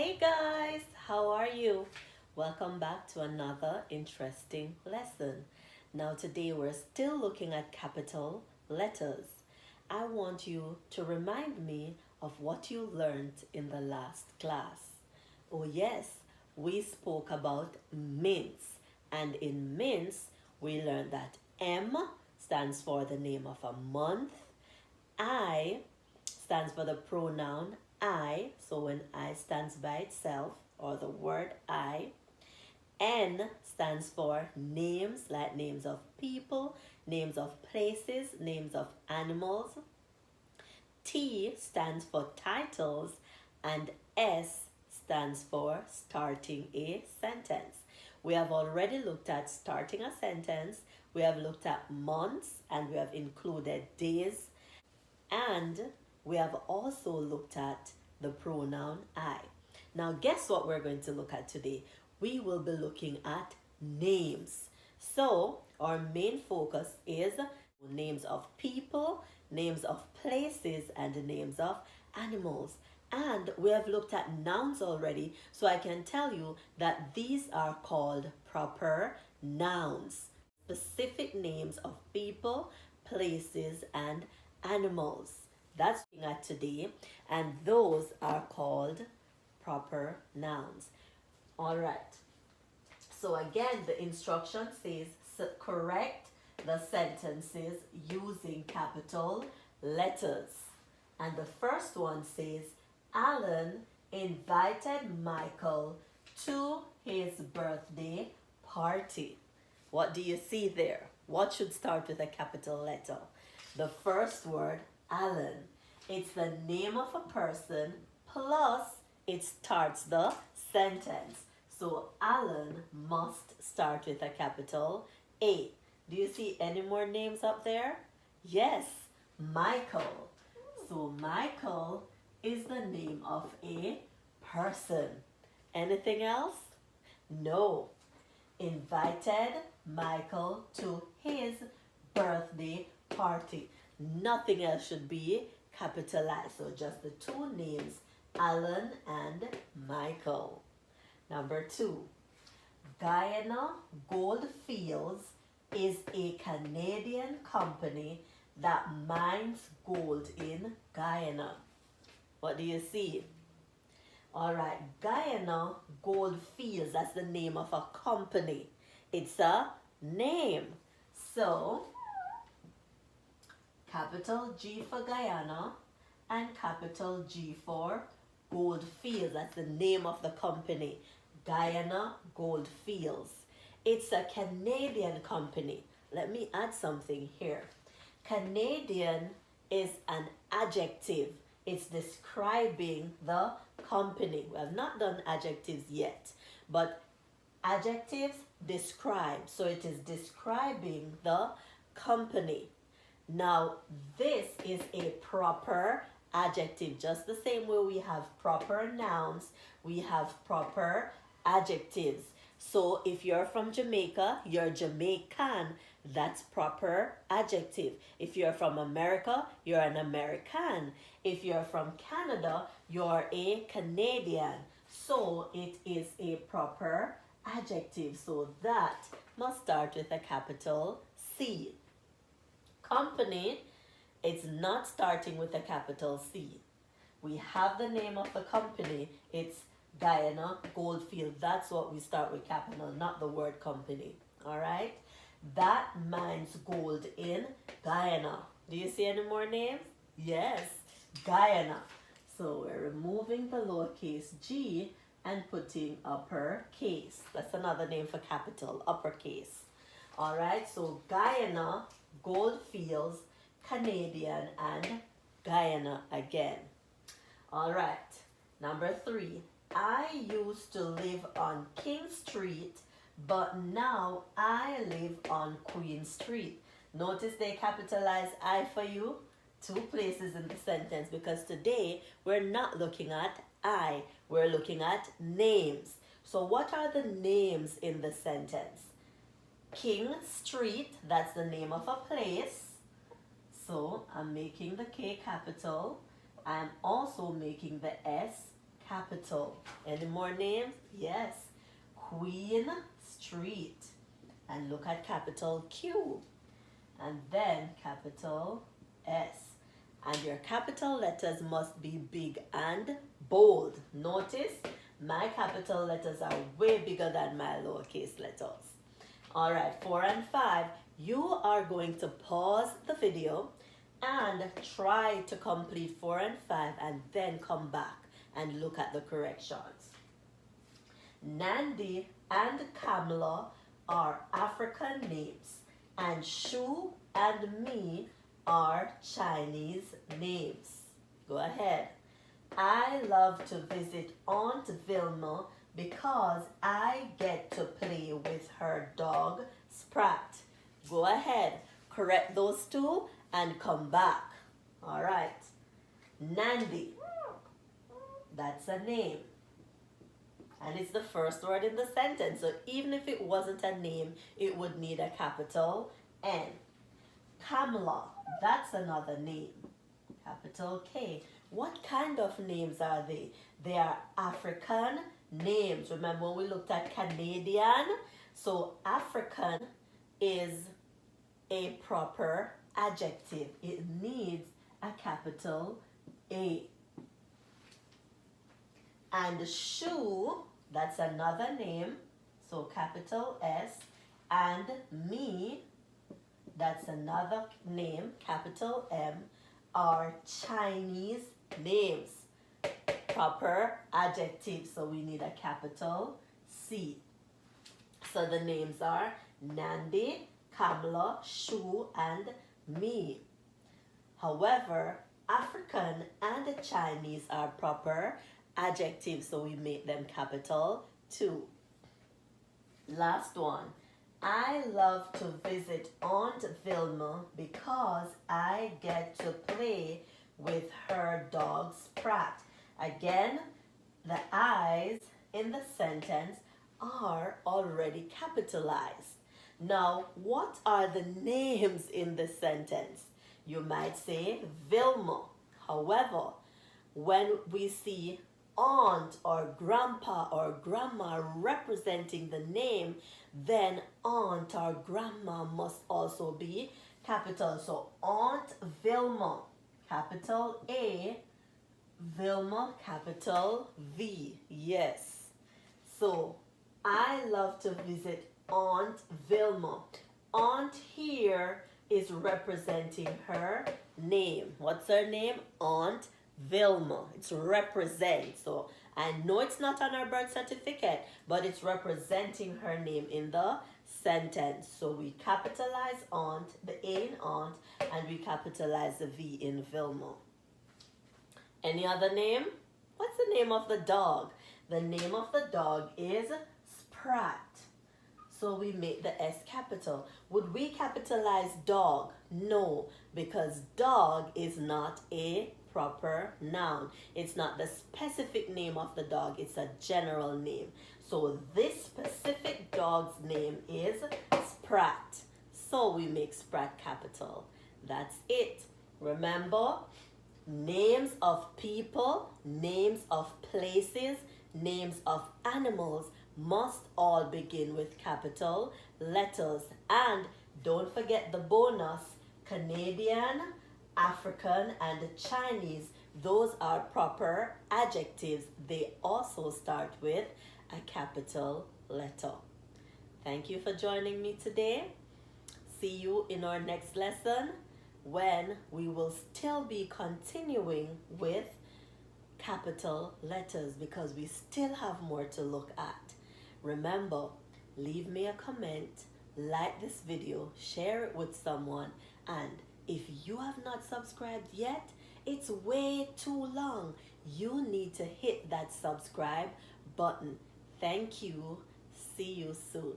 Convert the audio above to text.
Hey guys, how are you? Welcome back to another interesting lesson. Now, today we're still looking at capital letters. I want you to remind me of what you learned in the last class. Oh, yes, we spoke about mints, and in mints, we learned that M stands for the name of a month, I stands for the pronoun I, so when I stands by itself, or the word I. N stands for names, like names of people, names of places, names of animals. T stands for titles, and S stands for starting a sentence. We have already looked at starting a sentence, we have looked at months, and we have included days, and we have also looked at the pronoun I. Now, guess what we're going to look at today? We will be looking at names. So, our main focus is names of people, names of places, and names of animals. And we have looked at nouns already, so I can tell you that these are called proper nouns. Specific names of people, places, and animals. That's what we're looking at today, and those are called proper nouns. All right. So again, the instruction says correct the sentences using capital letters. And the first one says, Alan invited Michael to his birthday party. What do you see there? What should start with a capital letter? The first word, Alan. It's the name of a person plus it starts the sentence. So Alan must start with a capital A. Do you see any more names up there? Yes, Michael. So Michael is the name of a person. Anything else? No. Invited Michael to his birthday party. Nothing else should be capitalized. So just the two names, Alan and Michael. Number 2, Guyana Goldfields is a Canadian company that mines gold in Guyana. What do you see? All right, Guyana Goldfields, that's the name of a company. It's a name. So, capital G for Guyana and capital G for Goldfields. That's the name of the company. Guyana Goldfields. It's a Canadian company. Let me add something here. Canadian is an adjective. It's describing the company. We have not done adjectives yet, but adjectives describe. So it is describing the company. Now, this is a proper adjective. Just the same way we have proper nouns, we have proper adjectives. So if you're from Jamaica, you're Jamaican. That's proper adjective. If you're from America, you're an American. If you're from Canada, you're a Canadian. So it is a proper adjective. So that must start with a capital C. Company, it's not starting with a capital C. We have the name of the company. It's Guyana Goldfield. That's what we start with capital, not the word company. All right? That mines gold in Guyana. Do you see any more names? Yes, Guyana. So we're removing the lowercase g and putting uppercase. That's another name for capital, uppercase. All right, so Guyana, Goldfields, Canadian, and Guyana again. All right, number 3. I used to live on King Street, but now I live on Queen Street. Notice they capitalize I for you. 2 places in the sentence, because today we're not looking at I. We're looking at names. So what are the names in the sentence? King Street, that's the name of a place. So I'm making the K capital. I'm also making the S capital. Any more names? Yes. Queen Street. And look at capital Q. And then capital S. And your capital letters must be big and bold. Notice my capital letters are way bigger than my lowercase letters. All right, 4 and 5, you are going to pause the video and try to complete 4 and 5 and then come back and look at the corrections. Nandi and Kamla are African names, and Shu and Me are Chinese names. Go ahead. I love to visit Aunt Vilma because I get to play with her dog Sprat. Go ahead, correct those two and come back. All right. Nandi, that's a name. And it's the first word in the sentence. So even if it wasn't a name, it would need a capital N. Kamla, that's another name. Capital K. What kind of names are they? They are African names. Remember when we looked at Canadian? So African is a proper adjective. It needs a capital A. And Shoe, that's another name. So capital S. And Me, that's another name, capital M, are Chinese names. Proper adjective, so we need a capital C. So the names are Nandi, Kamla, Shu, and Me. However, African and Chinese are proper adjectives, so we make them capital 2. Last one. I love to visit Aunt Vilma because I get to play with her dog Sprat. Again, the I's in the sentence are already capitalized. Now, what are the names in the sentence? You might say Vilma. However, when we see aunt or grandpa or grandma representing the name, then aunt or grandma must also be capital. So Aunt Vilma, capital A, Vilma, capital V. Yes. So I love to visit Aunt Vilma. Aunt here is representing her name. What's her name? Aunt Vilma. It's represent. So I know it's not on her birth certificate, but it's representing her name in the sentence. So we capitalize aunt, the A in aunt, and we capitalize the V in Vilma. Any other name? What's the name of the dog? The name of the dog is Sprat. So we make the S capital. Would we capitalize dog? No, because dog is not a proper noun. It's not the specific name of the dog. It's a general name. So this specific dog's name is Sprat. So we make Sprat capital. That's it. Remember, names of people, names of places, names of animals must all begin with capital letters. And don't forget the bonus, Canadian, African, and Chinese. Those are proper adjectives. They also start with a capital letter. Thank you for joining me today. See you in our next lesson, when we will still be continuing with capital letters, because we still have more to look at. Remember, leave me a comment, like this video, share it with someone, and if you have not subscribed yet, it's way too long. You need to hit that subscribe button. Thank you. See you soon.